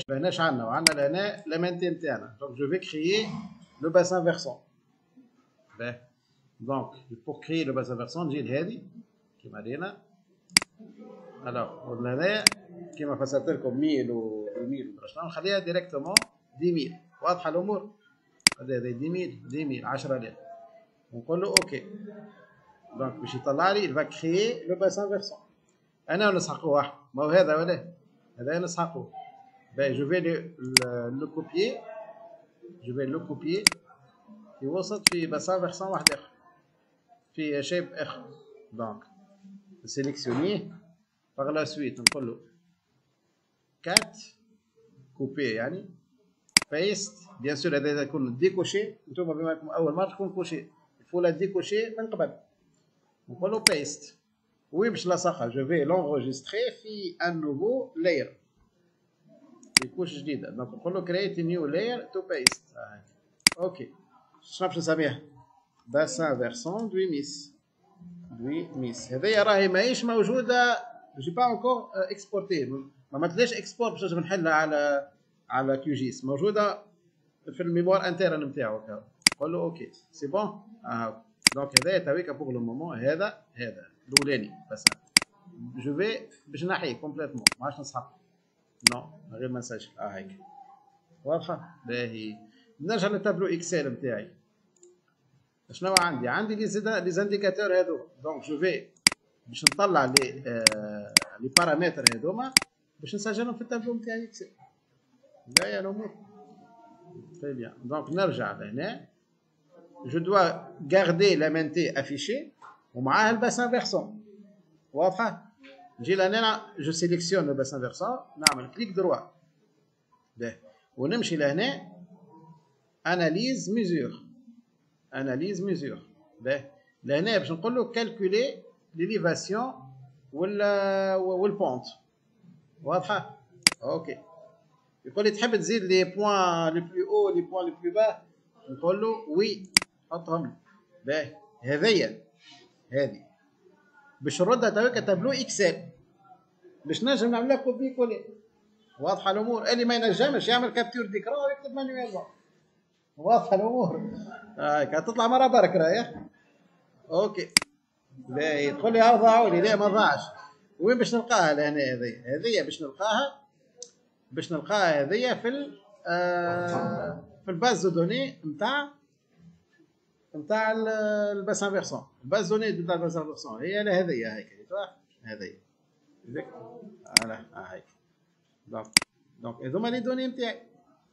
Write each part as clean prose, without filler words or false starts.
هناش عندنا وعندنا لهنا لامانتي نتاعنا. دونك جو في كريي لو باسان فيرسون. باهي دونك بور كريي لو باسان فيرسون نجي لهادي كيما رينا. الوغ ولهنايا كيما فسرت لكم 1000 و 1000 ومدري شنو نخليها ديريكتومون 10000. واضحه الامور؟ هذا 10000 10000 ونقول له اوكي. دونك باش يطلع لي il va créer le bassin versant. انا نسحقوه واحد ما هو هذا ولا هذا نسحقوه. باهي جو في لو كوبيي في وسط في باسان فيرسون واحد اخر في شيب اخر. دونك نسيليكسيونيه باغ لا سويت نقول له 4 كوبي يعني بيست. بيان سور هذا يكون ديكوشي. نتوما بما انكم اول مره تكون كوشي الفولا ديكوشي من قبل. نقول له بيست وي باش لاصقها جو في لونغوجيستري في ان نوفو لاير في كوش جديده. دونك نقول له كرييت نيو لاير تو بيست. اوكي شنو باش نسميها؟ باسان فيرسون دوي ميس. هذيا راهي ماهيش موجوده. جي با انكور اكسبورتي. ما عملتليش اكسبورت باش نجم نحلها على كيو جيس. موجوده في الميموار انترن نتاعو. نقول له اوكي سي بون. دونك هذايا تويكا بوغ لو مومون. هذا الاولاني بس جو في باش نحيه كومبليتمون ما عادش نسحق. نو غير ما نسجل. هيك واضحه. باهي نرجع للتابلو اكسل نتاعي. شنو عندي لي زانديكاتور هذو. دونك جو في باش نطلع لي بارامتر هذوما باش نسجلهم في التابلو نتاعي اكسل. باهي الامور تري بيان. دونك نرجع لهنا جو دوا غاردي لامانتي افيشي ومعاه الباسان فيرسون. واضحه؟ نجي لهنا جو سيليكسيون لو باسان فيرسون نعمل كليك دروا. باهي ونمشي لهنا اناليز ميزور. باهي لهنا باش نقول له كالكولي ليليفاسيون والبونت. واضحه؟ اوكي. يقول لي تحب تزيد لي بوان لي بلو او لي بوان لي بلو با. نقول له وي حطهم. باهي هذه باش نردها تويكا تابلو اكسل باش نجم نعمل لها كوبي كولي. واضحه الامور؟ اللي ما ينجمش يعمل كابتور ديكرا ويكتب مانيوالمون. واضحه الامور؟ هاك تطلع مره برك راهي. اوكي باهي تقول لي ها ضاعوا لي. لا ما ضاعش. وين باش نلقاها لهنا؟ هذه باش نلقاها هذه في الباز دو دوني نتاع الباسان فيرسون. الباز دوني نتاع الباسان فيرسون هي هذه هيك هذه فوالا هيك. دونك هذوما لي دوني نتاعي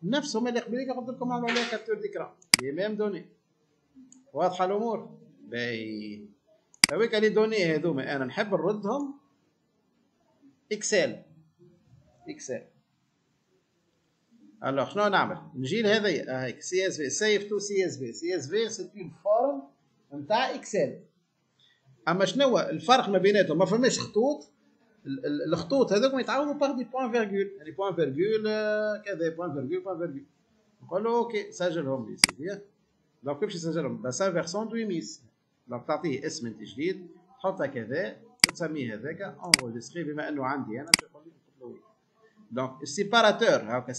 نفسهم اللي قبيله قلت لكم عملوا عليها كابتور ديكرا لي ميم دوني. واضحه الامور؟ باهي هذوك لي دوني هذوما انا نحب نردهم اكسل. الوغ شنو نعمل؟ نجي لهذيا هيك سي اس في سيف تو سي اس في. سي اس في سي اون فورم نتاع اكسل. اما شنو الفرق ما بيناتهم؟ ما فماش خطوط. الخطوط هذوك يتعاونوا باغ دي بوان فيرغول. يعني بوان فيرغول كذا بوان فيرغول. نقول له اوكي سجلهم لي سيدي. دونك كيفاش نسجلهم؟ باسان فيرسون دوي ميس. دونك تعطيه اسم انت جديد تحطها كذا وتسميه هذاك انغوجيستري بما انه عندي انا. دونك السيباراتور هاكا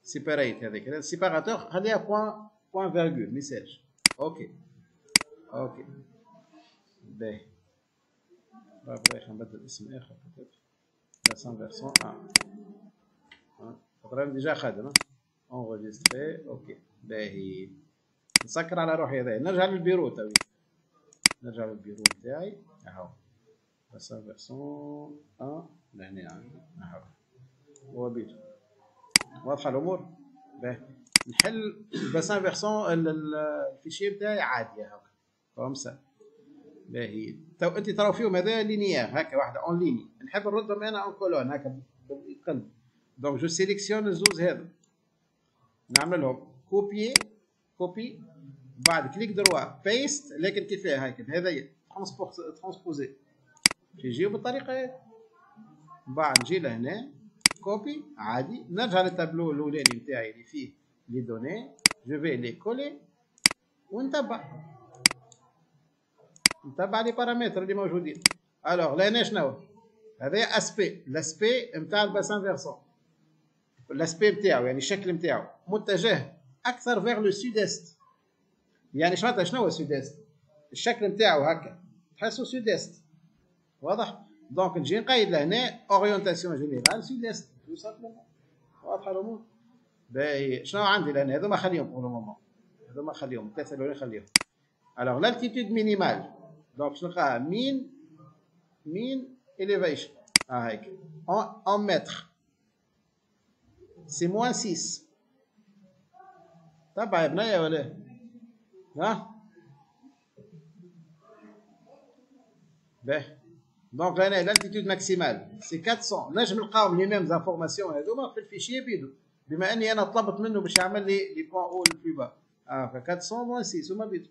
سيباريت هذيك السيباراتور خليها بوان فيرغول ميساج. اوكي باهي باغي نبدل اسم اخر باسان فيرسون خاطر ديجا خادم انغوجيستري. اوكي باهي نسكر على روحي. هذا نرجع للبيرو تاوي. نرجع للبيرو نتاعي اهو باسان فيرسون لهنا اهو هو بيتو. واضحه الامور؟ باهي نحل باسان فيرسون الفيشي نتاعي عادي هاكا خمسه. باهي تو انت تراو فيهم هذا لينيير هكا واحده اون ليني. نحب نردهم انا اون كولون هكا بالقلب. دونك جو سيليكسيون الزوز هذا نعملهم كوبي بعد كليك دروا بيست. لكن كيفاه هيك هذايا ترانسبوزي يجيو بالطريقه هذه. بعد نجي لهنا كوبي عادي. نرجع للتابلو الاولاني نتاعي اللي فيه لي دوني. جو في لي كولي ونتبع لي بارامتر اللي موجودين. الوغ لهنا شنو هذا؟ اسبي لاسبي نتاع الباسان فيرسون. الاسبي نتاعو يعني الشكل نتاعو متجه اكثر فيغ لو سود است. يعني معناتها شنو هو سود است؟ الشكل نتاعو هكا تحسه سود است. واضح؟ دونك نجي نقيد لهنا اورينتاسيون جينيرال سود است تو سامبلومون. واضحه الامور؟ باهي شنو عندي لهنا؟ هذوما خليهم بور لو مومون، هذوما خليهم الثلاثه الاولين خليهم. الوغ لالتيتود مينيمال دونك شنو نلقاها مين elevation هيك en mètres c'est moins 6. تبع يا بنية ولا ها؟ باهي دونك هنا l'altitude maximale c'est 400. نجم نلقاهم لي ميم انفورماسيون هذوما في الفيشي بيدو، بما اني انا طلبت منه باش يعمل لي لي بوان او لو بلو با. ف 400 moins 6 هما بيدو.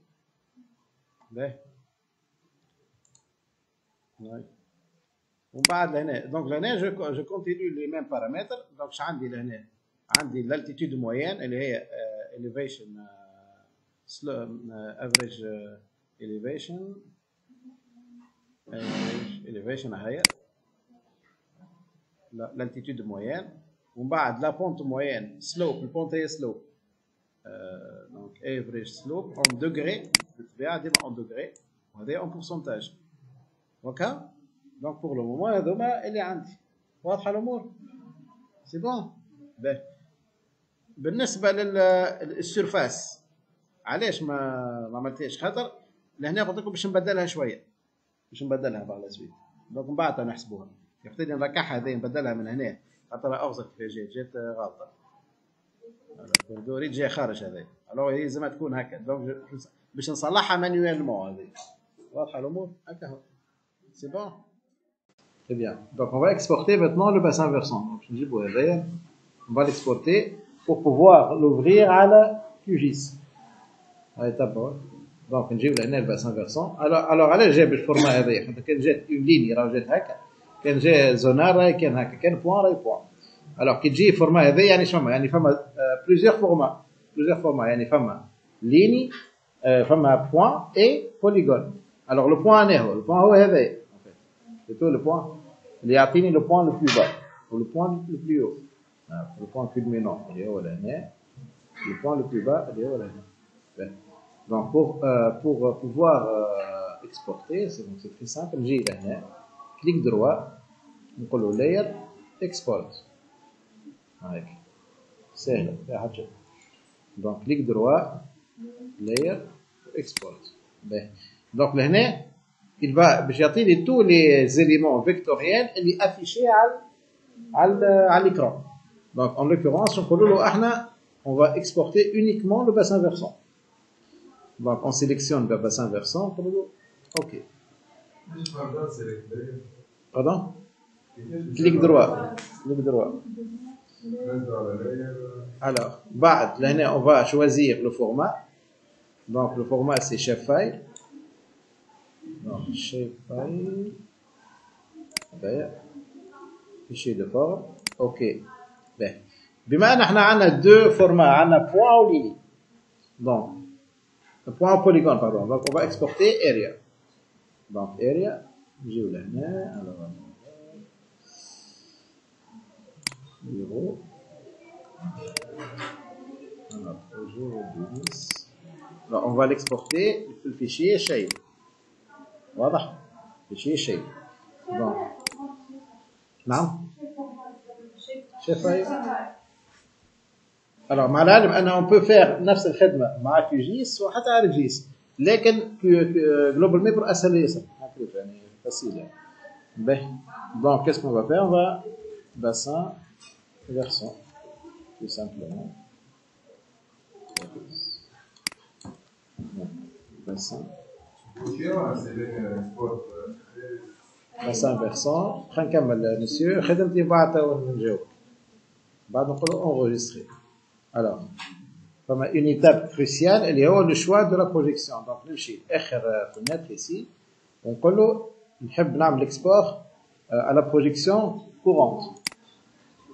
باهي ومن بعد لهنا دونك لهنا جو كونتينيو لي ميم بارامتر. دونك ش عندي لهنا؟ عندي l'altitude موين اللي هي elevation average elevation هي l'altitude موين. ومن بعد لا بونت موين سلوب، البونت هي سلوب دونك average سلوب en degré بالطبيعة ديما en degré وهذا en pourcentage. وكا دونك بور لو مومون هذوما اللي عندي. واضحة الأمور؟ سي بون. باهي بالنسبة للسيرفاس علاش ما عملتهاش؟ خاطر لهنا قلت لكم باش نبدلها شوية، باش نبدلها باغ لا سويت. دونك من بعد نحسبوها يقتضي نركعها هذه نبدلها من هنا خاطر أغزت في جات غلطة. ريت جاي خارج هذه، الوغ هي لازم تكون هكا. دونك باش نصلحها مانيوالمون هذه. واضحة الأمور؟ هكا هو. سي بون. Très bien. Donc on va exporter maintenant le bassin versant. Donc je dis on va l'exporter pour pouvoir l'ouvrir à la QGIS. Allez d'abord. Donc on dit le bassin versant. Alors allez j'ai le format هذا. كان جات une ligne راه جات هكا. كان جا زونار راهي كان هكا. كان بوان راهي بوان. Alors كي تجي format هذا يعني شنو يعني فما plusieurs formats يعني فما ligne فما point et polygone. Alors le point أنا هو هو هذا. Plutôt le point اللي يعطيني le point le plus bas ou le point le plus haut. Le point culminant اللي هو لهنا. Le point le plus bas اللي هو لهنا. Donc pour pouvoir exporter c'est très simple. نجي لهنا clic droit نقولوا layer export هيك سهلة فيها حاجة. Donc clic droit layer export. Donc لهنا il va باش يعطيني tous les éléments vectoriels اللي affichés على l'écran. Donc en l'occurrence نقولوا له احنا on va exporter uniquement le bassin versant. Donc on sélectionne le bassin versant نقولوا له OK. Pardon? Clic droit. Alors بعد لهنا on va choisir le format. Donc le format c'est shapefile. Donc, shapefile, fichier de forme, ok. بما أن احنا عندنا deux formats, عندنا point ou ligne. Donc, point ou polygone, pardon. Donc, on va exporter area. Donc, area, نجيو لهنا, alors, 0. Alors, projet 10. Alors, on va l'exporter, le fichier shape. واضح؟ فيشي شيء. bon. نعم؟ شايف alors مع العلم أن on peut faire نفس الخدمة مع QGIS وحتى على QGIS لكن Global Map أسهل يسهل يعني facile يعني. donc qu'est-ce qu'on va faire? On va bassin versant tout simplement. bassin bassin versant. خلينا نكمل مسيو خدمتي بعد نجاوب بعد نقولوا enregistrer. alors فما une étape cruciale اللي هو le choix de la projection. donc نمشي لاخر فenêtre ici ونقول له نحب نعمل export à la projection courante.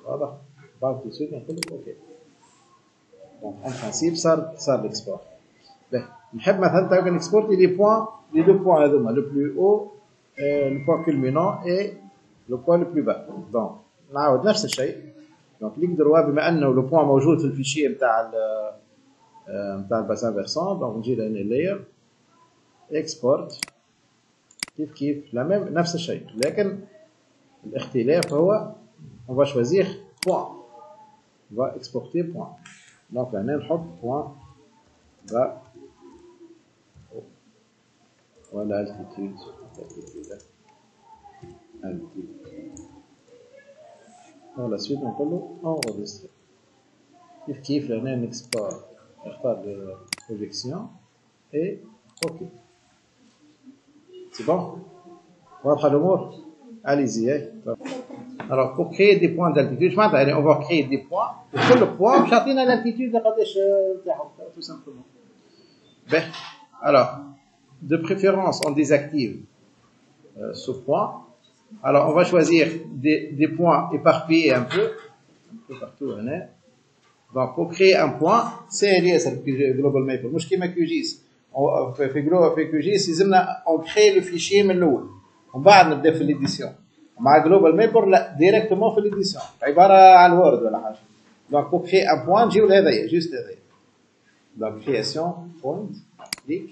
واضح بعد tout de suite نقول له ok. donc en principe صار l'export. نحب مثلا تاعك نكسبورتي لي بوين لي دو بوين هذوما لو بلو او لو بوين كولمينون اي لو بوين لو بلو با. دونك نعاود نفس الشيء دونك كليك دروا بما انه لو بوان موجود في الفيشيه نتاع الباسان فيرسون، دونك نجي لهنا لاير اكسبورت كيف نفس الشيء، لكن الاختلاف هو on va choisir point، on va exporter point. Donc là نحط point va voilà altitude par la suite نقول له enregistrer. كيف لهنا نكسبورت نختار البروجيكسيون et ok. C'est bon? واضحة الأمور؟ Allez-y. Alors pour créer des points d'altitude, on va créer des points. Et كل point باش يعطينا l'altitude قداش نتاعو tout simplement. Ben, alors de préférence on désactive ce point. Alors on va choisir des points éparpillés un peu partout هنا. Donc pour créer un point, c'est lié à global mapper. مش كيما QGIS. في QGIS لازمنا on crée le fichier من الأول. ومن بعد نبدا في l'édition. مع جلوبال مابر لا ديريكتومون في ليديسيون عباره عن وورد ولا حاجه. دونك بور كري ان بوان نجيو لهذايا جوست هذايا. دونك كرياسيون بوينت كليك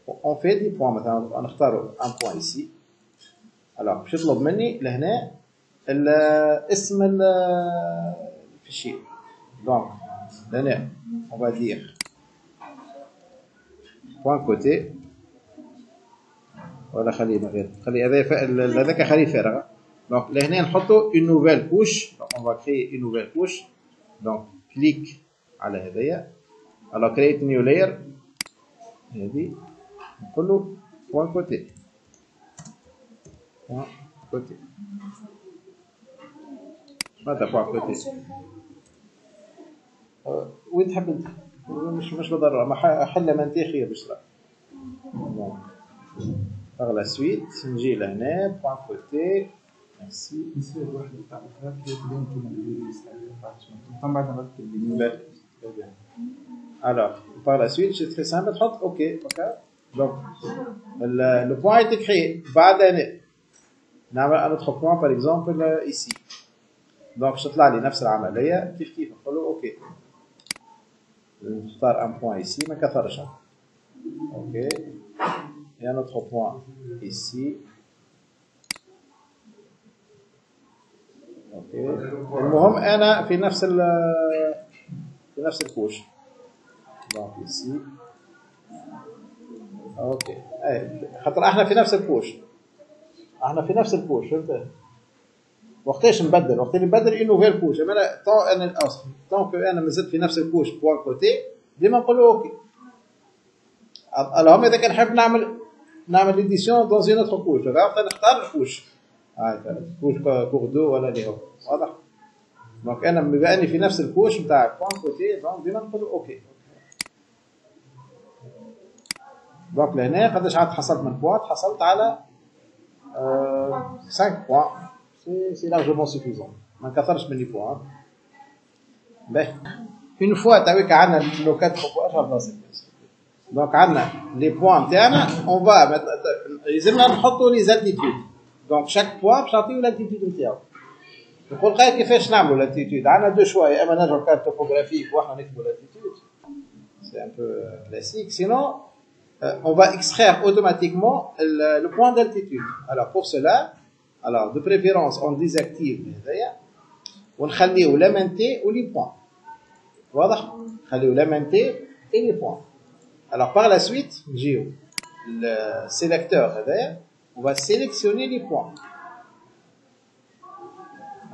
اون في دي بوان، مثلا نختاروا ان بوان ايسي. الوغ باش يطلب مني لهنا اسم الفيشي. دونك لهنا اون فا دير بوان كوتي ولا خليه من غير، خلي هذاك خليه فارغ. دونك لهنا نحطوا une nouvelle couche. Donc on va créer une nouvelle couche. Donc clique على هذايا. Alors create new layer. هذه نقول له point côté. point côté. ماذا point côté؟ وين تحب انت؟ مش بالضرورة، حل منطقي خير بشرى. Par la suite, نجي لهنا point côté. Merci. Alors, par la suite, c'est très simple. OK. Donc, le point a été créé. بعد نعمل un autre point, par exemple, ici. Donc, je تطلع لي نفس العملية كيف نقول له OK. نختار un point ici ما كثرش. OK. Et un autre point ici. Ok. المهم أنا في نفس الكوش. Donc ici. Ok. خاطر احنا في نفس الكوش. فهمت؟ وقتاش نبدل؟ وقت اللي نبدل une nouvelle couche. أنا طون أنا مازلت في نفس الكوش بوان كوتي ديما نقول له اوكي. اللهم إذا كان نحب نعمل ليديسيون دون زين اوتر كوش، نختار الكوش كوش كور دو ولا اللي هو واضح. دونك انا بما اني في نفس الكوش نتاع بوان كوتي دونك ديما نقول اوكي. دونك لهنا قداش عاد حصلت من بوان؟ حصلت على 5 بوان. سي لارجومون سوفيزون، ما نكثرش من لي بوان. باهي اون فوا تاويك عندنا لو 4 بوان. دونك عندنا لي بوان تاعنا اون فا يلزمنا نحطوا لي زالتيتود. دونك شاك بوان باش نعطيو لالتيتود نتاعو. نقول غير كيفاش نعملوا لالتيتود. عندنا دو شوا، يا اما نجرب كارت توبوغرافيك واحنا نكتبوا لالتيتود، سي ان بو كلاسيك. سينون on va extraire automatiquement le point d'altitude. Alors pour cela, de préférence on désactive هذايا ونخليو لا مانتي و لي بوان. واضح؟ نخليو لا مانتي et les points. Alors par la suite, نجيو le sélecteur هذايا on va sélectionner les points.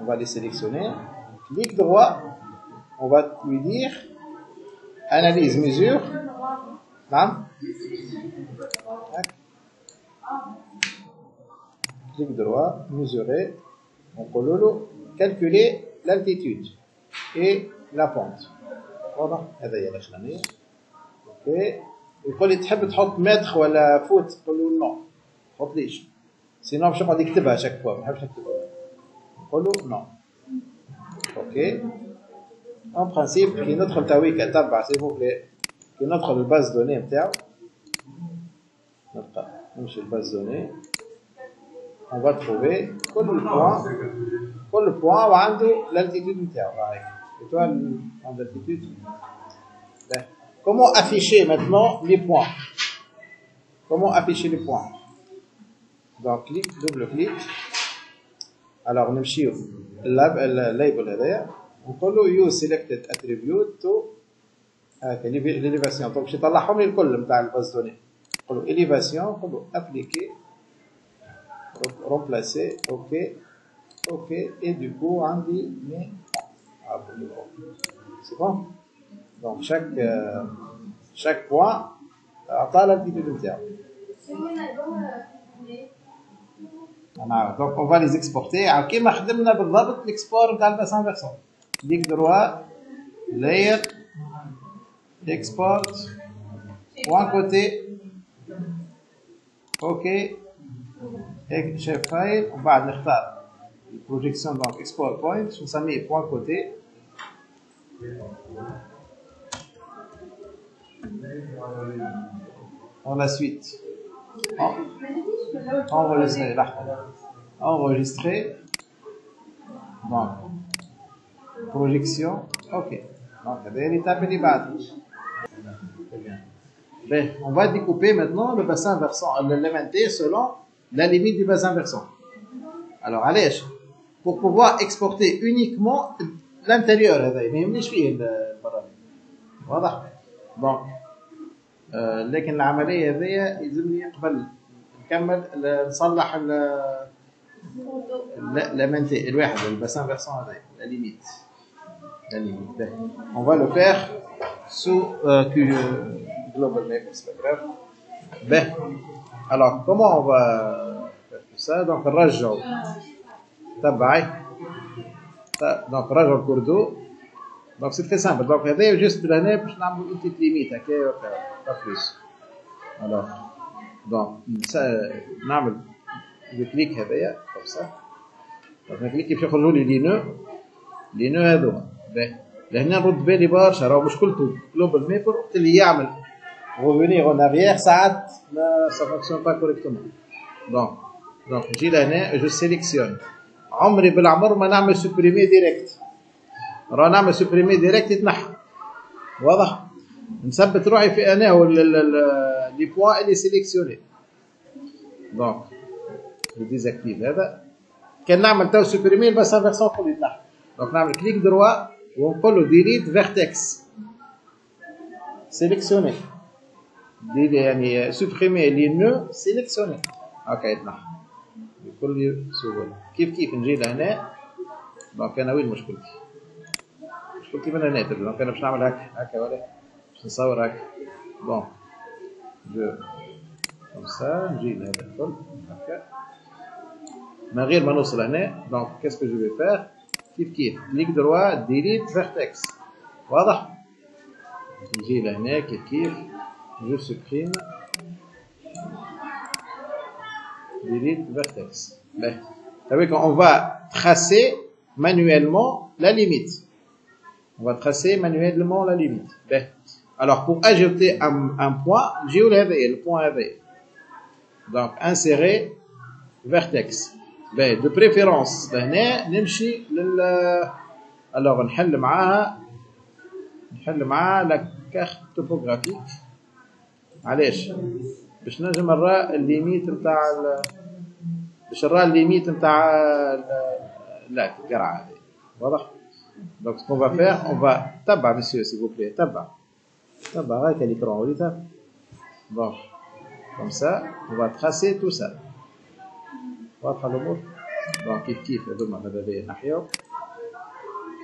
On va les sélectionner. Clic droit, on va lui dire analyse mesure. نعم. Clic droit, mesurer. On peut calculer l'altitude et la pente. واضح؟ هذا هي الاخرانيه. اوكي. يقول لي تحب تحط متر ولا فوت؟ نقول له نو ما تحطليش، سينو باش نقعد نكتبها شاك فوا، ما نحبش نكتبها. نقول له نو. اوكي. ان برانسيب كي ندخل تاويك تبع سي بوكلي، كي ندخل الباز دوني نتاعو نلقى نمشي الباز دوني on va trouver كل البوان كل بوان وعنده l'altitude نتاعو هاي étoile en altitude. Comment afficher maintenant les points? Comment afficher les points? Donc clic, double clic. Alors نمشيو الليبل هذايا ونقول له use selected attribute to l'élévation. Donc باش يطلعهم لي الكل نتاع الباز دوني. نقول له élévation نقول له appliquer remplacer ok ok et du coup عندي mes c'est bon. Donc chaque point عطى l'altitude نتاعو. Donc on va les exporter كيما خدمنا بالضبط l'export نتاع الباسان فيرسون. كليك دروا layer export point côté ok chef file ومن بعد نختار البروجيكسيون دونك export point نسميه point côté. Par la suite, enregistrer, donc projection, ok. Donc l'étape est bâtie. Ben, on va découper maintenant le bassin versant, l'élémentaire selon la limite du bassin versant. Alors, allez, pour pouvoir exporter uniquement l'intérieur, mais مش فيه البرامج. واضح؟ Donc لكن العمليه هذيا يلزمني قبل نكمل نصلح لامنتي الواحد الباسان فيرسون هذايا لا ليميت on va le faire sous global map c'est pas grave. Ben alors comment on va faire tout ça? Donc نرجعوا تبعي donc نرجعوا الكوردو. Donc c'est très simple. Donc هذايا juste لهنا باش نعملوا une petite limite هكايا pas plus. Alors donc نعمل الكليك هذايا comme ça. donc الكليك باش يخرجوا لي لي نو هذوما. باهي لهنا نرد بالي برشا راهو مشكلته جلوبال مابر وقت اللي يعمل revenir en arrière ساعات ما ça fonctionne pas correctement. donc نجي لهنا je sélectionne. عمري بالعمر ما نعمل supprimer direct. راه نعمل سوبريمي ديريكت يتنحى. واضح؟ نثبت روحي في انا لي بوان اللي سيليكسيوني. دونك جو ديزاكتيف هذا. كان نعمل تو سوبريمي الباسان فيرسون كله يتنحى. دونك نعمل كليك دروا ونقول له ديليت فيرتكس. سيليكسيوني. يعني سوبريمي لي نو سيليكسيوني. هكا يتنحى. بكل سهولة. كيف نجي لهنا. دونك انا وين مشكلتي؟ قلت من هنا دونك انا باش نعمل هكا ولا باش نصور هكا. بون جو كوم سا نجي لهذا الكل هكا من غير ما نوصل هنا. دونك كاسكو جو في فير كيف كليك دروا ديليت فيرتكس. واضح؟ نجي لهنا كيف جو سوبريم ديليت فيرتكس. باهي avec on va tracer manuellement la limite. On va tracer manuellement la limite. Ben. Alors, pour ajouter un point, j'ai le point AV. Donc, insérer vertex. Ben, de préférence, نمشي alors نحل معاها la carte topographique. علاش؟ باش نجم نرى الليميت نتاع باش نرى الليميت نتاع لا القرعة هذه. واضح؟ Donc ce qu'on va faire, on va tabac monsieur s'il vous plaît, tabac avec l'écran, oui ça. Bon, comme ça, on va tracer tout ça. واضحة الأمور. Donc كيف هذوما هذا نحيو.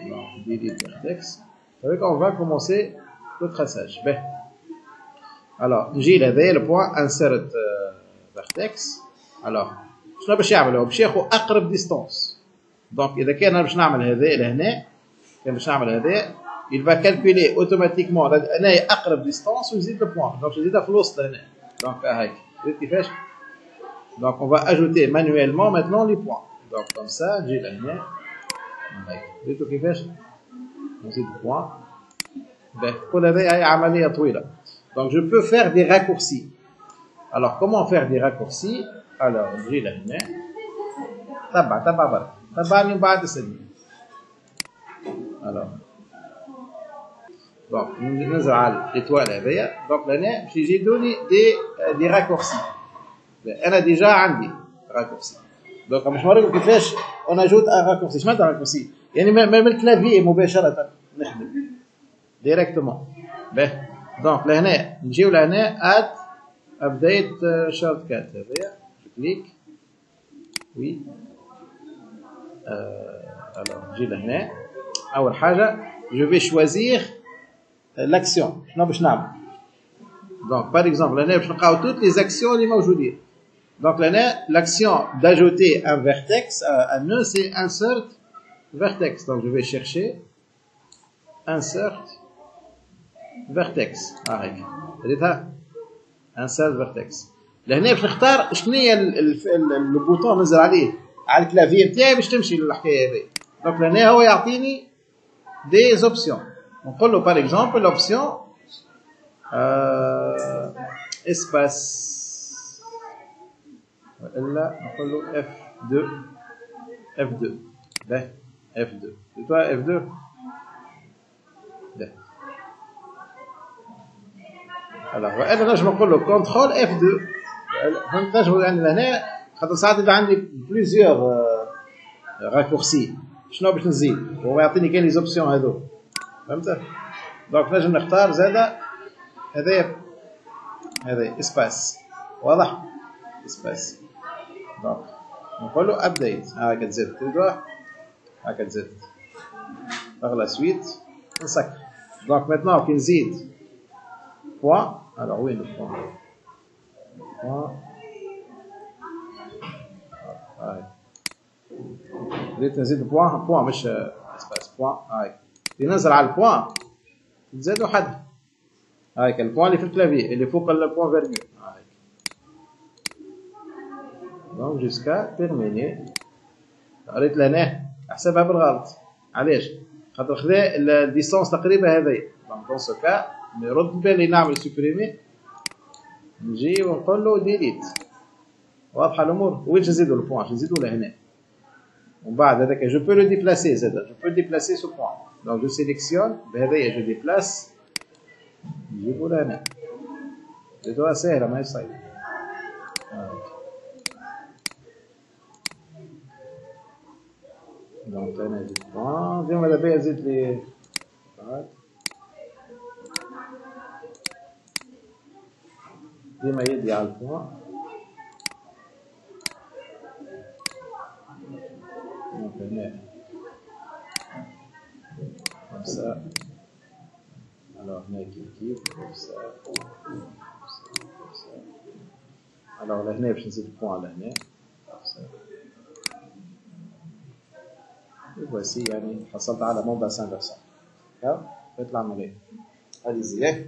Donc delete vertex. Avec on va commencer le traçage. Ben. Alors نجي لهذا le point insert vertex. Alors شنو باش يعملوا؟ باش ياخذ أقرب distance. Donc إذا كان باش نعمل هذا لهنا باش نعمل هذا il va calculer automatiquement أنا أقرب distance ويزيد le point. donc يزيدها في الوسط هنا. donc هاك شفت كيفاش؟ donc on va ajouter manuellement maintenant les points. donc comme ça نجي لهنا هاك شفتوا كيفاش؟ نزيد point. كل هذه هي عملية طويلة. donc je peux faire des raccourcis. alors comment faire des raccourcis؟ alors نجي لهنا تبع برك تبعني من بعد سنين. الوغ دونك ننزل على الايتوال هذيا. دونك لهنا باش يجيبوني دي راكورسي. انا ديجا عندي راكورسي. دونك باش نوريكم كيفاش اون اجوت ان راكورسي. شنو معناتها راكورسي؟ يعني من الكلافي مباشره نخدم ديريكتومون. باهي دونك لهنا نجيو لهنا اد ابديت شورت كات هذايا. كليك وي. الوغ نجي لهنا. اول حاجه جو في شوازيغ لاكسيون. شنو باش نعمل؟ دونك باغ اكزومبل هنا باش نلقاو توت لي زاكسيون اللي موجودين. دونك لهنا l'action d'ajouter un vertex, un nœud, c'est insert vertex. Donc je vais chercher insert vertex. هيك ريتها insert vertex. لهنا باش نختار شنو هي البوطون ننزل عليه على الكلافي نتاعي باش تمشي للحكايه هذه. دونك لهنا هو يعطيني دي زوبسيون. نقول له باغ اكزومبل لوبسيون اسباس والا نقول له F2. باهي F2. توا F2. باهي الوغ وانا نجم نقول له كونترول F2. فهمت؟ نجم يعني لهنا خاطر ساعات يبدا عندي بليزيور راكورسي. شنو باش نزيد؟ هو يعطيني كاين لي زوبسيون هذو. فهمت؟ دونك نجم نختار زاده هذايا اسباس. واضح؟ اسباس. دونك نقول له ابديت. هاكا تزيد تلدوا هاكا تزيد اغلى سويت نسكر. دونك ميتنون كي نزيد بوان. الوغ وين البوان؟ بوان هاي بديت نزيد بوان مش اسباس بوان. هاي ينزل على البوان تزيدوا حد. هايك البوان اللي في الكلافي اللي فوق البوان فيرجول. هايك دونك جيسكا تيرميني. قريت لهنا احسبها بالغلط. علاش؟ خاطر خذا الديستونس تقريبا هذيا. دونك دون سو كا نرد بالي نعمل سوبريمي. نجي ونقول له ديليت. واضحه الامور؟ وين نزيدوا البوان؟ نزيدوا لهنا. ومن بعد هذاك جو بو لو ديبلاسي زادا. جو بو ديبلاسي سو بوان. دونك جو سيليكسيون بهذايا جو ديبلاس. نجيبو لهنا. زيدوها ساهله ماهيش صعيبه. دونك انا زيد بوان. ديما ماذا بيا نزيد لي ديما يدي على البوان. دونك هنا خمسة. الوغ هنا كيف خمسة. الوغ لهنا باش نزيد بوان لهنا خمسة. وفواسي يعني حصلت على مون باسان فيرسون. يطلع مليح. هذه زي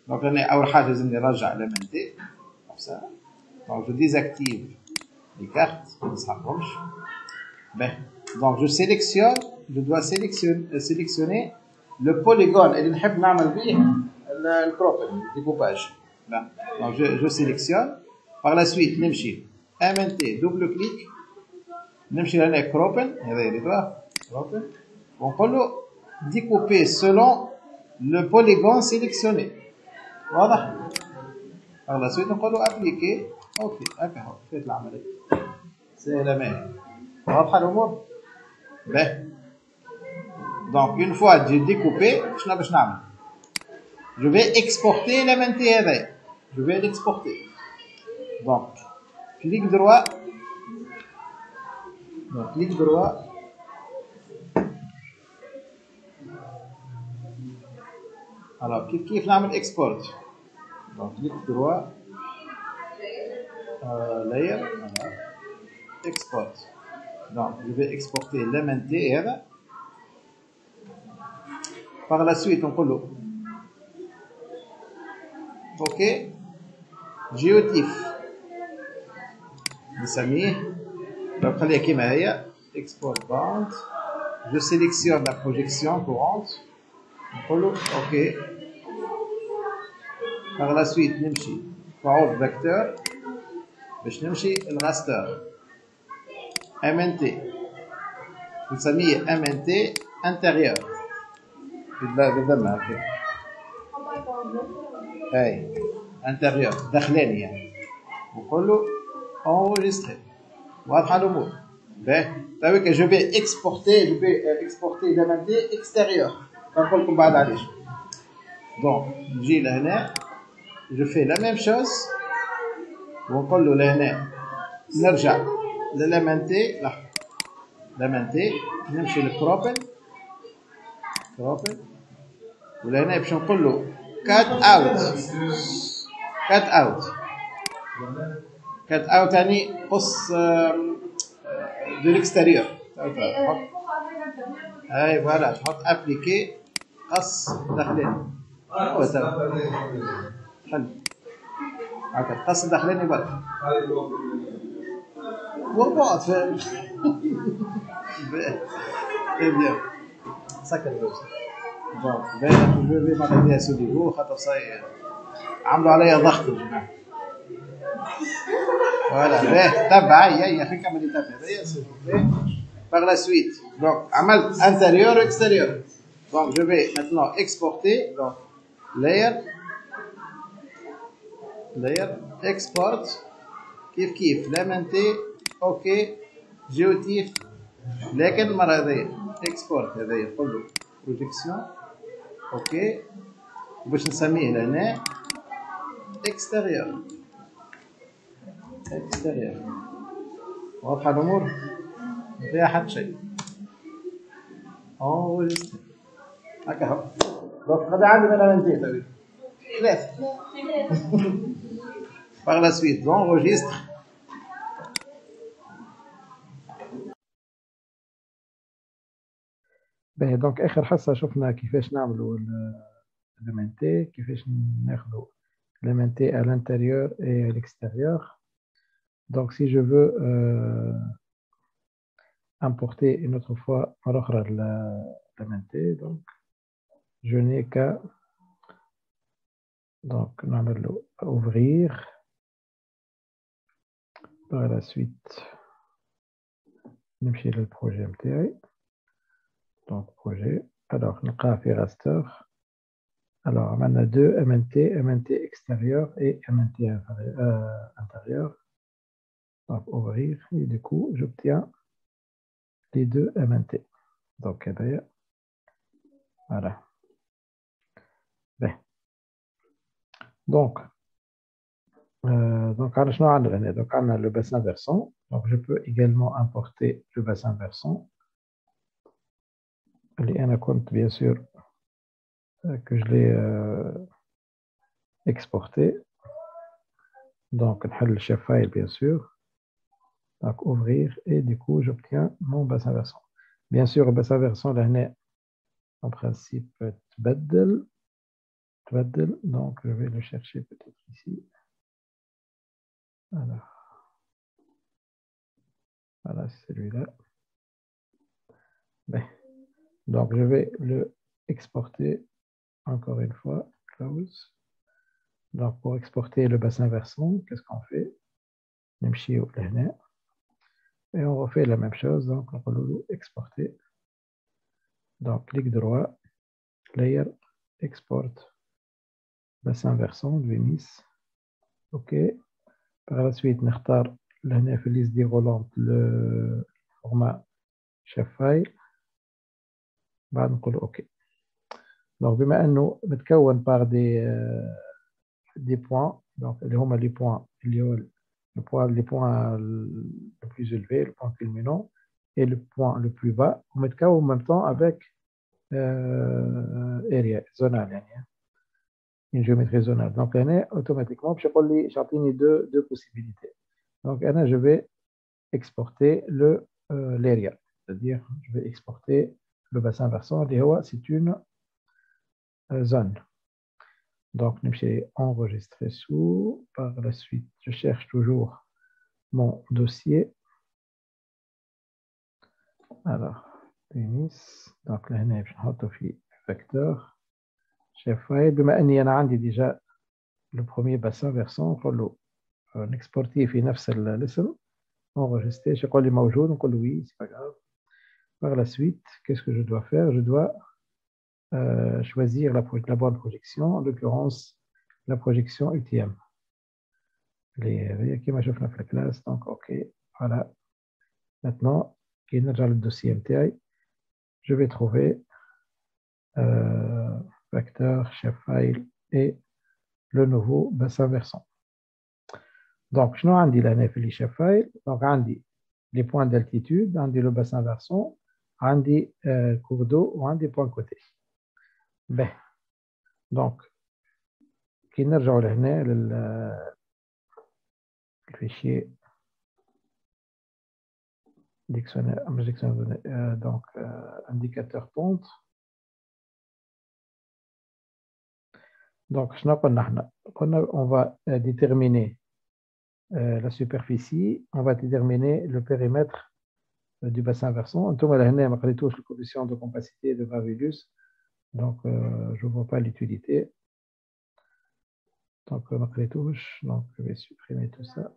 دونك هنا أول حاجة لازم نرجع لمنتي خمسة. دونك جو ديزاكتيف les cartes, je ne s'approche. Ben, donc je sélectionne, je dois sélectionner le polygone et نحب نعمل به الكروبنج découpage. Ben, donc je sélectionne. Par la suite نمشي MNT double clic. نمشي لهنا كروبن هذا اللي توا كروبن. ونقول له découper selon le polygone sélectionné. واضح؟ Par la suite نقول له appliquer. اوكي هكا هو فات العملية سهلة ماهي. واضحة الأمور؟ باهي دونك اون فوا جي ديكوبي شنو باش نعمل؟ جو في اكسبورتي لامنتي هذايا. جو في ليكسبورتي. دونك كليك دروا. دونك كليك دروا. الوغ كيف نعمل اكسبورت؟ دونك كليك دروا. layer export. Donc je vais exporter l'MNT هذا. Par la suite نقول له OK جيوتيف نسميه. نخليها كيما هي export bound. Je sélectionne la projection courante. نقول له OK. Par la suite نمشي مفعول فيكتور باش نمشي الراستر MNT نسميه MNT انتيريور بالذمة هكا اي انتيريور داخلاني يعني نقول له enregistrer واضحة الأمور باهي تويك جو في اكسبورتي MNT extérieur نقول لكم بعد علاش دونك نجي لهنا جو في لا ميم شوز ونقول له لهنا نرجع للمنتي لحظة لمنتي نمشي للكروبن ولهنا باش نقول له كات اوت يعني قص دو ليكستيريور اي فوالا تحط ابليكي قص داخلين هو تمام حلو هكا قص داخلين برك وبعض فاهم اي بيان سكر الوجه دونك باين جو في معناتها فيها سوليفو خاطر صاي عملوا عليا ضغط الجماعه فوالا باه تبع هيا خلينا نكمل التابع هذايا سوليفو par la suite donc عملت intérieur extérieur donc je vais maintenant exporter donc layer export كيف لامنتي اوكي جيوتيف لكن المره هذيا اكسبورت هذايا نقول له بروجيكسيون اوكي باش نسميه لهنا اكستيريور واضحه الامور ما فيها حتى شيء انريجستر هكا هو دونك هذا عندي من لامنتي توي ثلاثه par la suite j'enregistre باهي دونك اخر حصه شفنا كيفاش نعملوا لامنتي كيفاش ناخذوا لامنتي à l'intérieur et à l'extérieur. Donc si je veux importer une autre fois l'amenté, donc je n'ai qu'à donc ouvrir par la suite نمشي للبروجي نتاعي donc projet alors نلقاه في raster. Alors on a deux MNT extérieur et MNT intérieur. Donc ouvrir et du coup j'obtiens les deux MNT. Donc voilà. Ben. Donc on a le bassin versant. Donc je peux également importer le bassin versant. Un compte bien sûr que je l'ai exporté. Donc le chef file bien sûr. Donc ouvrir et du coup j'obtiens mon bassin versant. Bien sûr le bassin versant là en principe تبدل donc je vais le chercher peut-être ici. Alors voilà c'est celui-là. Ben, donc je vais le exporter encore une fois close. Donc pour exporter le bassin versant qu'est-ce qu'on fait? نمشي لهنا et on refait la même chose donc on va exporter. Donc clic droit layer export bassin versant de Venice. OK. Par la suite نختار لهنا في liste déroulante le format chef file بعد نقول OK. Donc بما انه متكون par des points donc اللي هما les points اللي هو les points le plus élevé le point culminant et le point le plus bas ومتكون en même temps avec area zonal يعني une géométrie zonale. Donc là automatiquement باش يقول لي يعطيني deux possibilités. Donc là je vais exporter l'area, c'est-à-dire je vais exporter le bassin versant اللي هو c'est une zone. Donc نمشي enregistrer sous. Par la suite je cherche toujours mon dossier. Alors Denis donc لهنا باش نحطو في vecteur chef file بما اني انا عندي déjà le premier bassin versant نقول له نexporter في نفس الاسم enregistrer je يقول لي موجود نقول له oui c'est pas grave. Par la suite qu'est-ce que je dois faire? Je dois choisir la bonne projection, en l'occurrence la projection UTM. Qui m'a chauffé la classe, donc ok, voilà. Maintenant, qui est le dossier MTI, je vais trouver vecteur, chef file et le nouveau bassin versant. Donc, je n'ai pas le chef file, donc j'ai les points d'altitude, j'ai le bassin versant, j'ai cours d'eau ou j'ai points côtés. Ben, donc, qui نرجعوا لهنا الفيشير dictionnaire, donc indicateur pente. Donc, on va déterminer la superficie, on va déterminer le périmètre du bassin versant. On va la coefficient de compacité de Gravelius, donc je ne vois pas l'utilité. Donc, donc, je vais supprimer tout ça.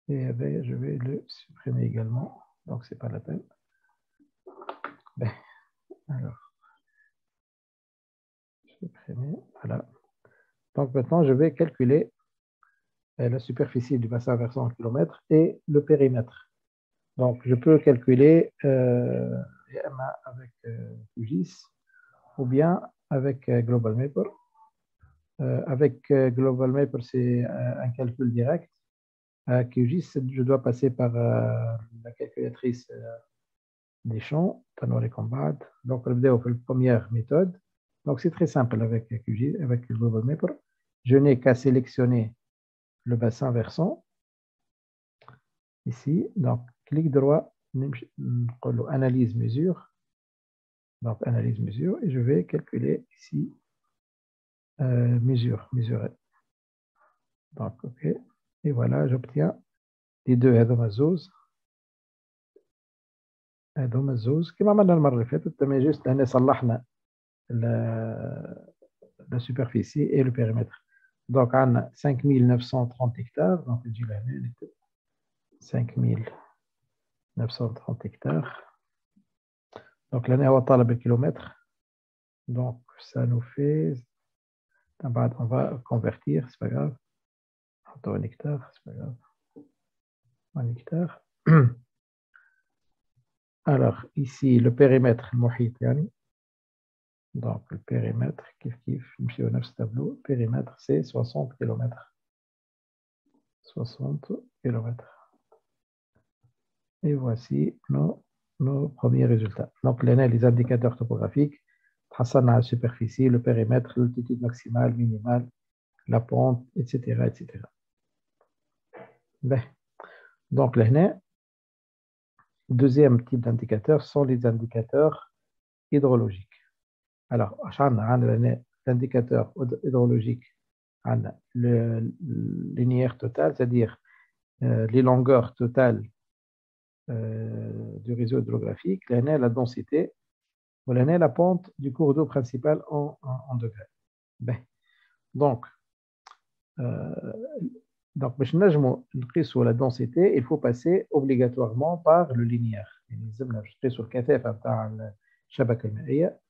Et je vais le supprimer également. Donc, ce n'est pas la peine. Ben, alors, supprimer, voilà. Donc, maintenant, je vais calculer la superficie du bassin versant en kilomètres et le périmètre. Donc, je peux calculer avec QGIS ou bien avec Global Mapper. Avec Global Mapper, c'est un calcul direct. QGIS, je dois passer par la calculatrice des champs, les combats. Donc, on va faire la première méthode. Donc, c'est très simple avec QGIS, avec Global Mapper. Je n'ai qu'à sélectionner le bassin versant ici. Donc, clic droit, analyse mesure. Donc, analyse mesure et je vais calculer ici mesurer. Donc, OK. Et voilà, j'obtiens les deux هذوما زوز كما عملنا المرة اللي فاتت mais juste هنا صلحنا la superficie et le périmètre. Donc, on a 5930 hectares. Donc, je dis là, 5930 hectares. Donc, l'année, on va le kilomètre. Donc, ça nous fait. On va convertir, c'est pas grave. En hectare, c'est pas grave. En hectare. Alors, ici, le périmètre, donc, le périmètre, je suis au 9 tableau, le périmètre, c'est 60 km. 60 km. Et voici nos premiers résultats. Donc, les indicateurs topographiques, la superficie, le périmètre, l'altitude maximale, minimale, la pente, etc. etc. Donc, le deuxième type d'indicateurs sont les indicateurs hydrologiques. Alors, l'indicateur hydrologique, le linéaire total, c'est-à-dire les longueurs totales du réseau hydrographique, la densité, ou la pente du cours d'eau principal en degrés. Donc, باش نجموا نقيسوا la densité, il faut passer obligatoirement par le linéaire. يعني لازمنا باش نقيسوا الكثافة نتاع الشبكة المائية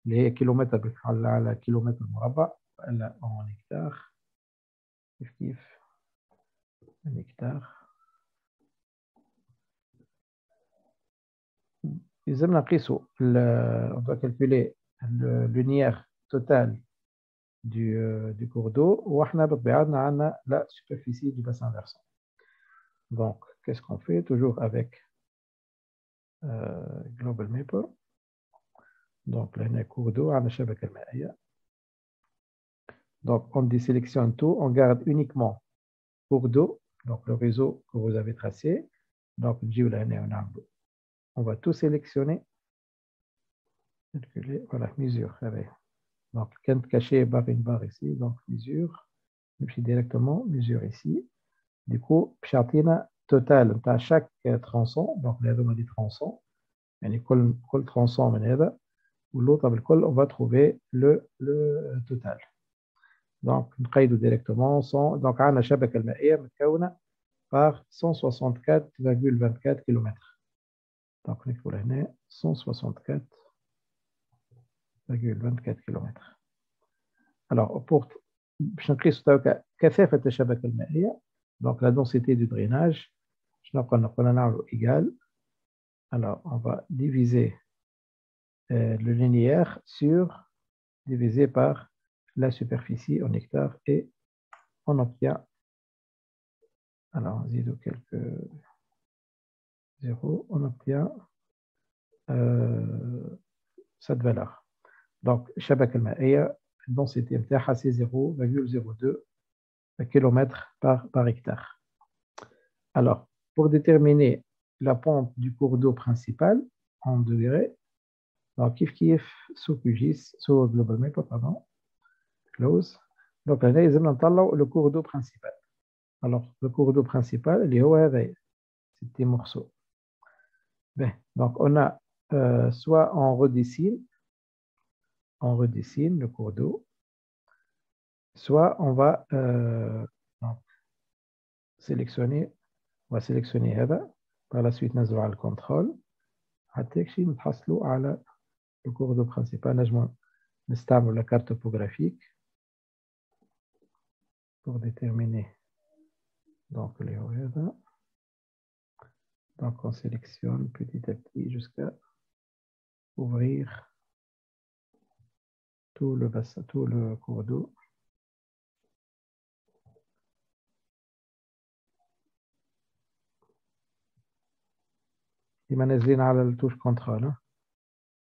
اللي هي كيلومتر على كيلومتر مربع ولا en hectare. كيف un hectare. لازمنا نقيسوا on doit calculer le linéaire total du cours d'eau وإحنا بطبيعتنا عندنا la superficie du bassin versant. Donc, qu'est-ce qu'on fait? Toujours avec Global Mapper. Donc, là, on a cours d'eau, on a شبكة المائية. Donc, on désélectionne tout, on garde uniquement cours d'eau, donc le réseau que vous avez tracé. Donc, on va tout sélectionner. Voilà, mesure. Donc, quand caché barre une barre ici, donc mesure. Je suis directement mesure ici. Du coup, pchatina total à chaque tronçon. Donc, les deux des tronçons. Et كل tronçon من هذا. Ou l'autre avec lequel on va trouver le total. دونك نقيدو ديريكتومون دونك عندنا الشبكة المائية متكونة par 164,24 كيلومتر. دونك نكتبو لهنا 164,24 كيلومتر. Alors, باش نقيسو توكا كثافة الشبكة المائية، donc la densité du drainage، شنو قلنا نعملو égal. Alors, on va diviser le linéaire sur divisé par la superficie en hectares et on obtient, alors on dit quelques zéros, on obtient cette valeur. Donc, الشبكة المائية densité متاعها c'est 0,02 km par hectare. Alors, pour déterminer la pente du cours d'eau principal en degrés, donc kiff sous QGIS, sous Global Map, pardon, close. Donc là, ils ont le cours d'eau principal. Alors, le cours d'eau principal, il est où? C'est des morceaux. Bien, donc on a soit on redessine le cours d'eau, soit on va sélectionner par la suite نزلوا على الكنترول حتى شيء نتحصلوا على le cours d'eau principal. نجم نستعمل la carte topographique pour déterminer donc les هذا. Donc on sélectionne petit à petit jusqu'à ouvrir tout le bassin, tout le cours d'eau. ديما نازلين على التوش كنترول.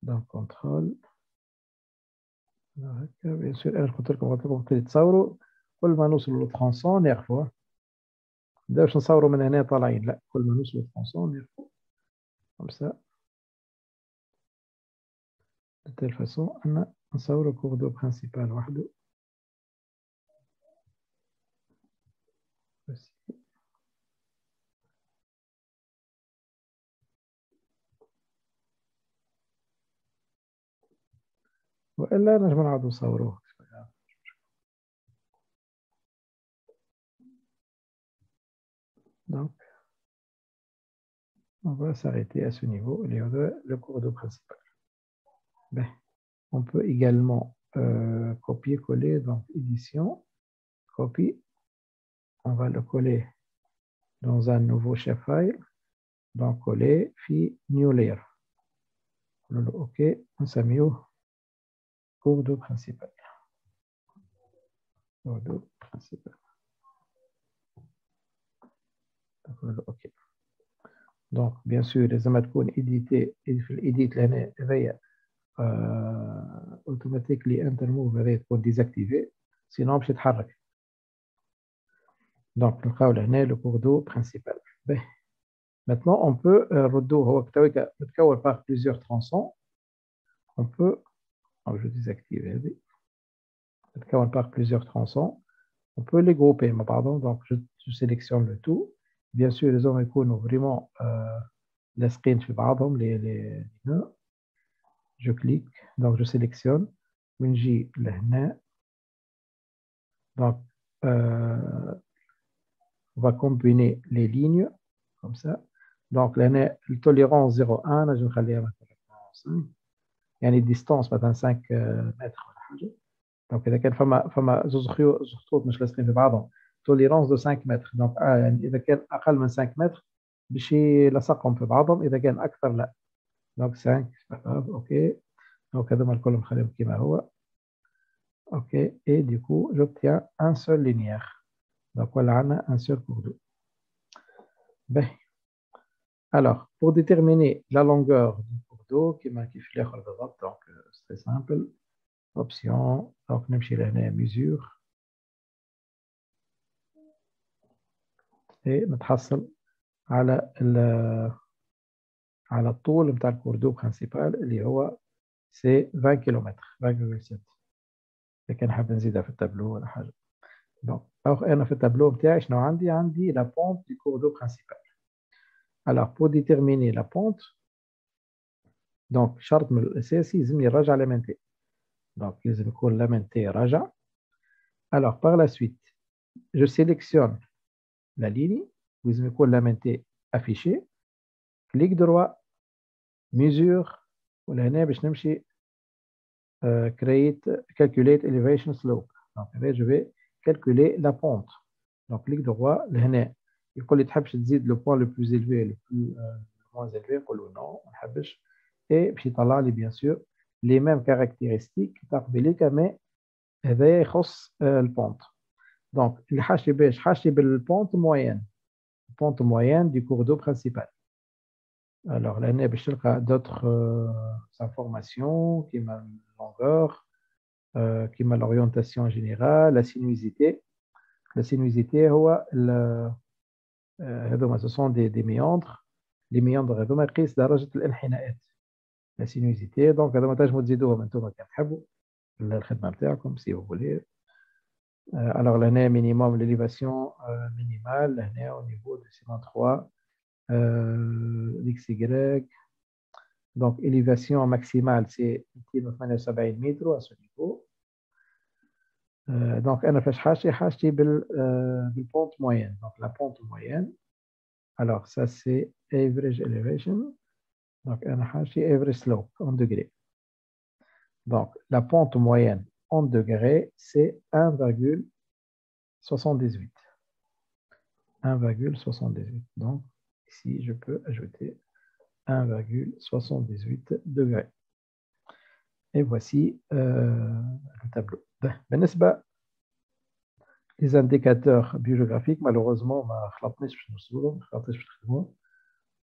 donc contrôle. هكا بيان سور انا قلت لكم تصوروا كل ما نوصلوا للترانسون نعرفوا. ما نبداوش نصوروا من هنا طالعين، لا كل ما نوصلوا للترانسون نعرفوا comme ça de telle façon ان نصوروا الكور دو برينسيبال وحده. والا نجم نعاودو نصوروه. Donc, on va s'arrêter à ce niveau, le cours d'eau principal. Ben, on peut également copier-coller, donc édition, copie. On va le coller dans un nouveau shapefile. Donc, coller, puis new layer. OK, on s'est mis au cours d'eau principal. Cours d'eau principal. OK. Donc, bien sûr, les amateurs éditer, édite l'année automatically intermove va تكون désactivé, sinon باش يتحرك. Donc, نلقاو لهنا le cours d'eau principal. Maintenant, on peut ردو هو متكون par plusieurs tronçons. On peut, je désactive هذه. متكون par plusieurs tronçons. On peut les grouper, pardon. Donc, je sélectionne le tout. Bien sûr, les hommes يكونوا vraiment لاصقين في بعضهم les je clique, donc je sélectionne, ونجي لهنا. Donc, on va combiner les lignes comme ça. Donc, لهنا التوليرانس 0,1 نجم نخليها مثلا 5 يعني distance مثلا 5 متر ولا حاجة. Donc, إذا كان فما زوج خطوط مش لاصقين في بعضهم توليرانس دو 5 متر. donc يعني إذا كان أقل من 5 متر باش يلصقهم في بعضهم، إذا كان أكثر لا. donc 5 أوكي. donc هذوما الكل نخليهم كما هو. OK, et du coup, j'obtiens un seul linéaire. Donc, voilà, on a un seul cours d'eau. Ben. Alors, pour déterminer la longueur du cours d'eau, qui m'a kiffé, donc c'est très simple. Option, donc, نمشي لهنا mesure. Et نتحصل على الطول نتاع الكور دو برينسيبال اللي هو c'est 20 km 20,7. إذا كان حاب نزيدها في التابلو ولا حاجة. Donc, alors, أنا في التابلو بتاعي شنو عندي la pente du cours d'eau principal. Alors, pour déterminer la pente, donc شرط من الأساسي لازم يراجع لمنتي. donc لازم يكون لمنتي راجع. Alors, par la suite, je sélectionne la ligne. Vous me la mentez affichée. Clic droit, mesure. ولا هنا باش نمشي calculate elevation slope. Donc, je vais calculer la pente. Donc, clic droit, لهنا يقول لي تحبش تزيد le point le plus élevé le moins élevé, نقول له non, ما نحبش. Et باش يطلع لي bien sûr les mêmes caractéristiques تاع قبيليك mais هذا يخص البونت. Donc, اللي حاشي باش حاشي بالبونت moyenne. Pente moyenne du cours d'eau principal. Alors, là, باش تلقى d'autres informations qui m'a longueur, qui m'a l'orientation générale, la sinuosité. La sinuosité, ce sont des méandres. Les méandres هذوما يقيس درجة الانحناءات. La sinuosité, donc هذوما تنجموا تزيدوهم انتم كان تحبوا الخدمة نتاعكم si vous voulez. Alors là, minimum l'élévation minimale, là, au niveau de ciment 3, l'XY. Donc, élévation maximale, c'est 278 mètres à ce niveau. Donc, أنا فاش حاجتي بالpente moyenne. Donc, la pente moyenne. Alors, ça, c'est average elevation. Donc, أنا حاجتي average slope en degrés. Donc, la pente moyenne en degrés, c'est 1,78. 1,78. Donc, ici, je peux ajouter 1,78 degrés. Et voici le tableau. بالنسبة les indicateurs biographiques, malheureusement,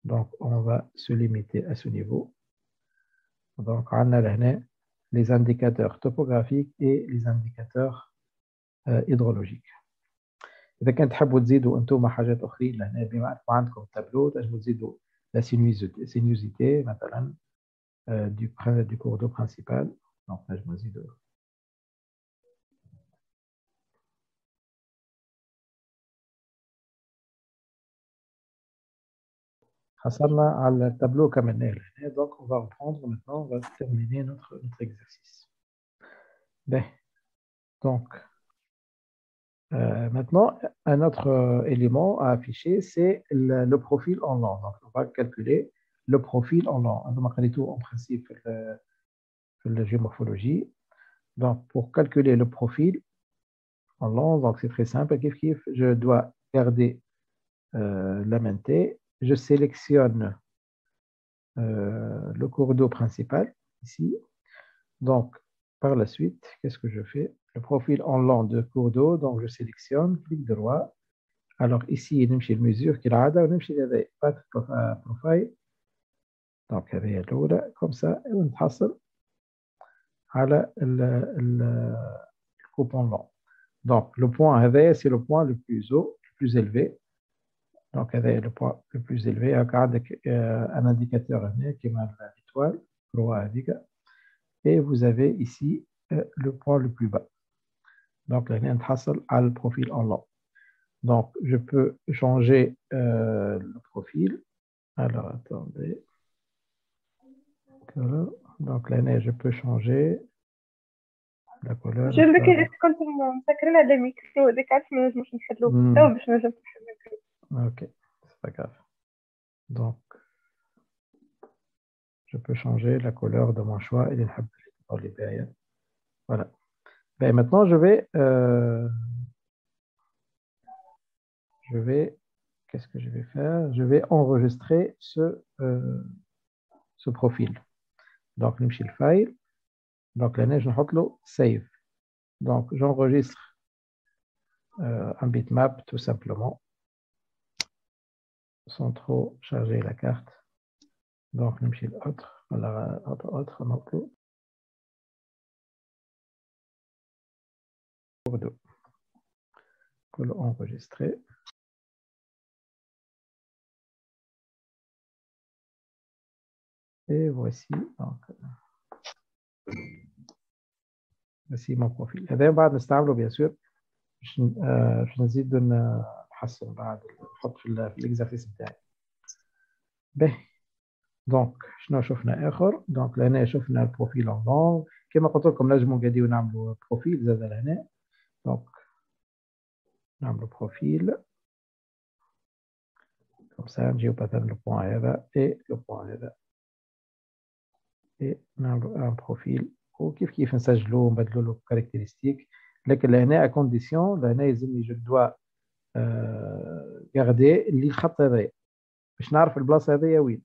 donc on va se limiter à ce niveau. Donc, on a les indicateurs topographiques et les indicateurs hydrologiques. إذا كنت تحبوا تزيدوا أنتم حاجات أخرين لهنا بما أنكم عندكم تابلو تنجموا تزيدوا la sinuosité مثلا du cours d'eau principal. Donc, نجموا نزيدوا. حصلنا على التابلو كملناه لهنا. Donc, on va reprendre maintenant, on va terminer notre exercice. Bien. Donc, maintenant, un autre élément à afficher, c'est le profil en long. Donc, on va calculer le profil en long. On a tout en principe la géomorphologie. Donc, pour calculer le profil en long, donc c'est très simple. Je dois garder la main T. Je sélectionne le cours d'eau principal ici. Donc, par la suite, qu'est-ce que je fais? Le profil en long de cours d'eau, donc je sélectionne, clic droit. Alors ici, نمشي المسure كالعادة ونمشي لهذا path profile. Donc هذه الأولى comme ça ونتحصل على coupe en long. Donc le point هذا c'est le point le plus haut, le plus élevé. Donc هذا le point le plus élevé. عندك un indicateur هنا كيما l'étoile croix هذيك. Et vous avez ici le point le plus bas. Donc là نتحصل على le profil en long. Donc, je peux changer le profil. Alors, attendez. Voilà. Donc, là, je peux changer la couleur. Je veux que كنت مسكرين هذا الميكرو ديك عرفت ما نجمش نحلو تو باش نجم نحلو. Ok, c'est pas grave. Donc, je peux changer la couleur de mon choix et les périodes. Voilà. Ben, maintenant, je vais, qu'est-ce que je vais faire? Je vais enregistrer ce profil. Donc, نمشي le file. Donc, là, je vais le save. Donc, j'enregistre un bitmap tout simplement sans trop charger la carte. Donc, نمشي l'autre. Voilà, autre, non. Pour l'enregistrer. Et voici donc voici mon profil. هذا بعد نستعمله bien sûr باش نزيد نحسن بعد نحط في الاكزرسيس بتاعي. باهي دونك شنو شفنا اخر؟ دونك لهنا شفنا البروفيل اون لونغ كما قلت لكم نجموا نقعدوا نعملوا بروفيل زاد لهنا. دونك نعمل profil. Comme ça, نجيو مثلا le point هذا et le point هذا. Et نعمل un profil. وكيف نسجلوه ونبدلوا له caractéristiques. لكن لهنا à condition لهنا يلزمني je dois garder اللي الخط هذايا باش نعرف البلاصه هذايا وين.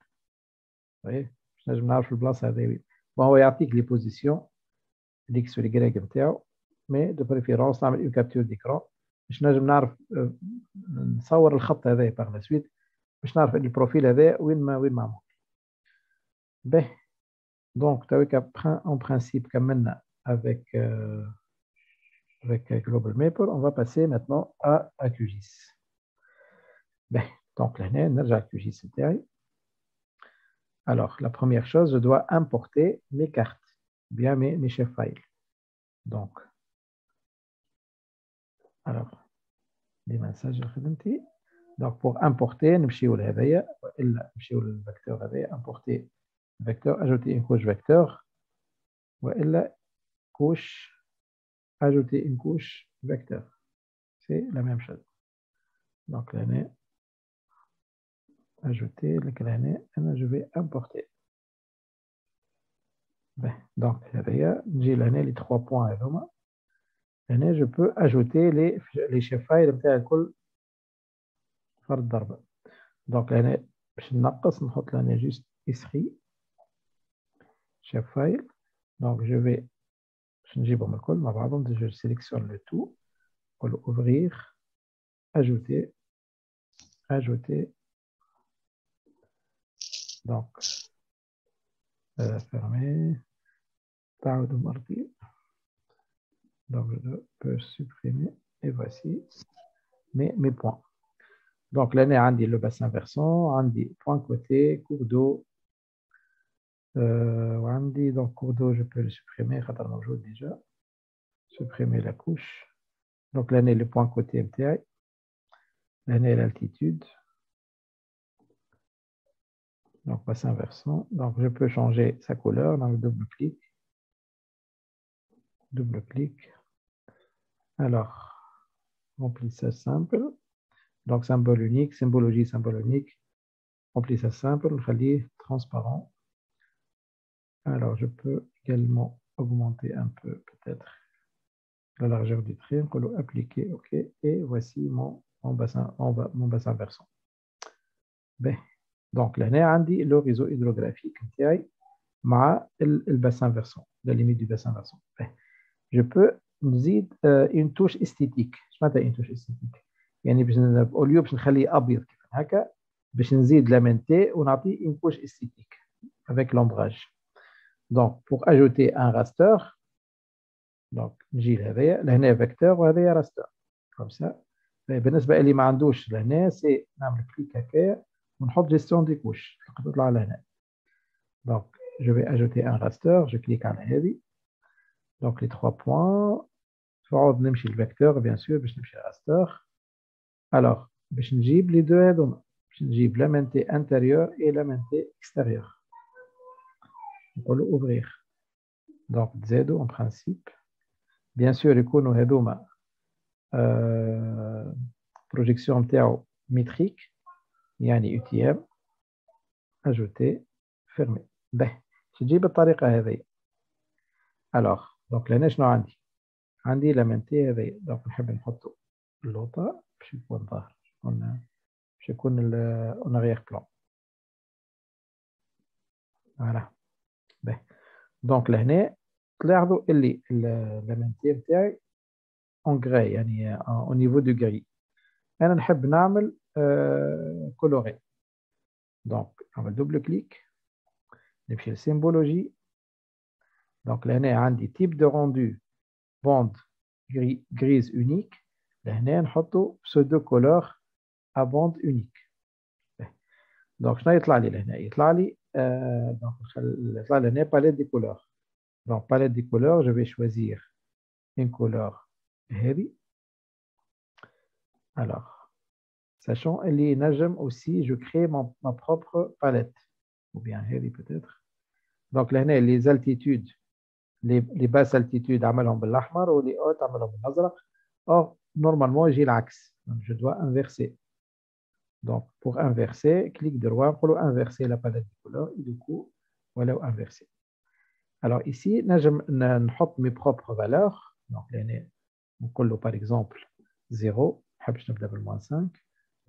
صحيح باش نجم نعرف البلاصه هذايا وين. هو يعطيك لي بوزيسيون الاكس والكراك نتاعو مي دو بريفيرونس نعمل اون كابتور ديكرون باش نجم نعرف نصور الخط هذايا باغ لا سويت باش نعرف البروفيل هذايا وين معمول. باهي دونك تويكا en principe كملنا avec Global Maple. On va passer maintenant à QGIS. Ben, donc là, نرجع QGIS نتاعي. Alors, la première chose, je dois importer mes cartes, bien mes chefs files. Donc, alors, les messages خدمتي. Donc, pour importer, نمشيو لهذايا وإلا نمشيو للفecteur هذايا importer vecteur, ajouter une couche vecteur وإلا couche ajouter une couche vecteur. C'est la même chose. Donc là, ajouter, je vais importer. Ben, donc, j'ai les 3 points. Là, je peux ajouter les chefs files donc là, je vais juste ici chef file. Donc je vais je sélectionne le tout pour ouvrir, ajouter. Donc fermer. Donc je peux supprimer et voici mes points. Donc là, on a le bassin versant, on a point côté, cours d'eau. Donc cours d'eau, je peux le supprimer, déjà. Supprimer la couche. Donc là, on a le point côté MTI. Là, on a l'altitude. Donc bassin versant. Donc je peux changer sa couleur dans le double-clic. Double-clic. Alors, remplissage simple. Donc symbole unique, symbologie, symbole unique. Remplissage simple, on va transparent. Alors, je peux également augmenter un peu, peut-être, la largeur du trait. On peut appliquer, OK. Et voici mon bassin versant. Ben, donc, là, on a le réseau hydrographique le bassin versant, la limite du bassin versant. Ben, je peux une touche esthétique. Je m'attends une touche esthétique. يعني باش au lieu باش نخليه ابيض كيف هكا باش نزيد لامنتي ونعطي une couche esthétique avec l'ombrage. Donc pour ajouter un raster, donc نجي لهذايا لهنا فيكتور وهذايا raster comme ça. بالنسبه اللي ما عندوش لهنا سي نعمل كليك هكايا ونحط gestion des couches تطلع لهنا. Donc je vais ajouter un raster, je clique على هذه. Donc les 3 points. فعود نمشي الفيكتور bien sûr باش نمشي raster. Alors, باش نجيب les deux هذوما باش نجيب l'amenté intérieur et l'amenté extérieur. نقولوا ouvrir. Donc تزادوا en principe. Bien sûr يكونوا هذوما projection نتاعو métrique يعني UTM. ajouter fermer. باهي تجيب بالطريقة هذه. Alors, donc لهنا شنو عندي l'amenté هذه. donc نحب نحطوا اللوطة باش يكون ظاهر باش يكون اون اريير بلان. فوالا باهي دونك لهنا تلاحظوا اللي لامنتي نتاعي اون غراي يعني او نيفو دو غري. انا نحب نعمل كولوري. دونك نعمل دوبل كليك نمشي للسيمبولوجي. دونك لهنا عندي تيب دو روندو بوند غريز اونيك. لهنا نحطوا pseudo color à bande unique. Donc شنو يطلع لي لهنا؟ يطلع لي يطلع لي هنا palette des couleurs. Donc palette des couleurs, je vais choisir une couleur heavy. Alors, sachant اللي نجم aussi je crée ma propre palette ou bien heavy peut-être. Donc لهنا les altitudes les basses altitudes عملهم بالاحمر ولي hautes عملهم بالازرق. Or normalement, j'ai l'axe. Donc, je dois inverser. Donc, pour inverser, clic droit pour inverser la palette de couleurs. Et du coup, voilà, inverser. Alors, ici, je vais mes propres valeurs. Donc, on colle par exemple 0. Je vais le moins 5.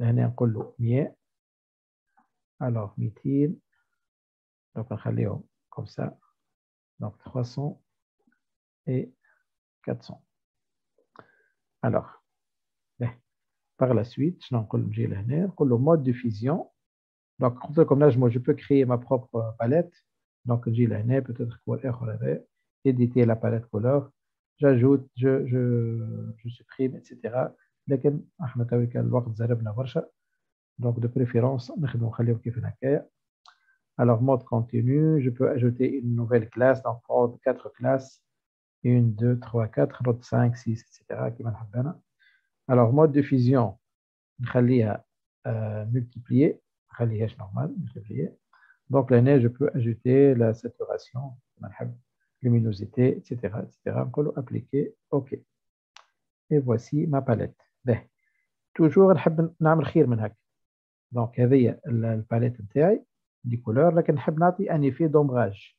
On colle 100. Alors, 200. Donc, on va le comme ça. Donc, 300 et 400. Alors, par la suite, je vais le mode de fusion. Donc, comme là, moi, je peux créer ma propre palette. Donc, j'ai là, peut-être quoi, éditer la palette couleur. J'ajoute, je supprime, etc. لكن احنا تويك الوقت زربنا برشا. Donc, de préférence, نخدمو نخليو كيف هكايا. Alors, mode continu, je peux ajouter une nouvelle classe. Donc, prendre 4 classes. 1, 2, 3, 4, 5, 6, etc. كيما نحب أنا. Alors, mode de fusion, نخليها multiplier. نخليهاش normal, multiplier. Donc, là, je peux ajouter la saturation, luminosité, etc. etc. Appliquer, OK. Et voici ma palette. Ben, toujours, نحب نعمل خير من هكا. Donc, هذه الباليت نتاعي دي كولور لكن نحب نعطي ان effet d'ombrage.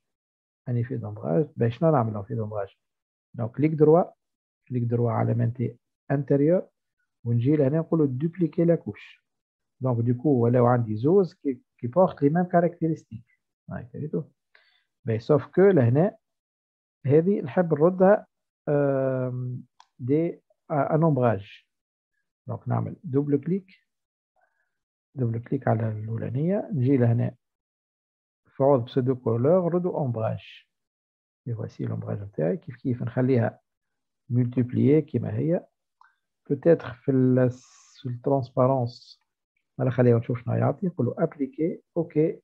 ان effet d'ombrage. Ben, شنو نعمل في d'ombrage؟ Donc, clic droit على منطقة intérieur ونجي لهنا نقولوا dupliquer la couche. Donc, du coup, ولو عندي زوز qui portent les mêmes caractéristiques. Ben, sauf que لهنا هذه نحب نردها دي ان ombrage. Donc نعمل double clic على الاولانيه نجي لهنا في عوض pseudo couleur ردو ombrage. et voici l'ombrage نتاعي كيف نخليها multiplier كما هي. peut-être في الترانسبارونس نخليها ونشوف شنو يعطي. نقولوا ابليكي اوكي.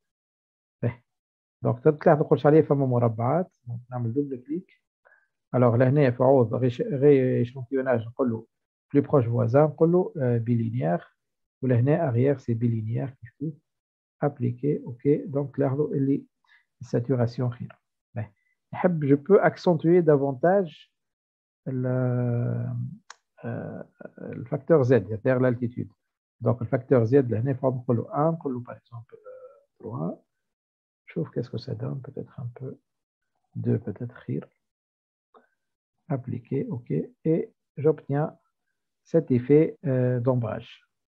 دونك تلاحظوا نقولش عليه فما مربعات. نعمل دوبل كليك. الوغ لهنا في عوض غير اشونتيوناج نقول له بلو بروش فوازان نقول له بيلينيير. ولهنا اغيير سي بيلينيير كيف ابليكي اوكي. دونك تلاحظوا اللي الساتوراسيون خير. نحب جو بو اكسنتوي دافونتاج الفاكتور زد c'est-à-dire l'altitude. دونك الفاكتور زد لهنا في عوض نقول له 1 نقول له باغ اكزومبل 3. شوف qu'est-ce que ça donne. Peut-être un peu 2 peut-être خير. Appliquer, OK, et j'obtiens cet effet d'ombrage.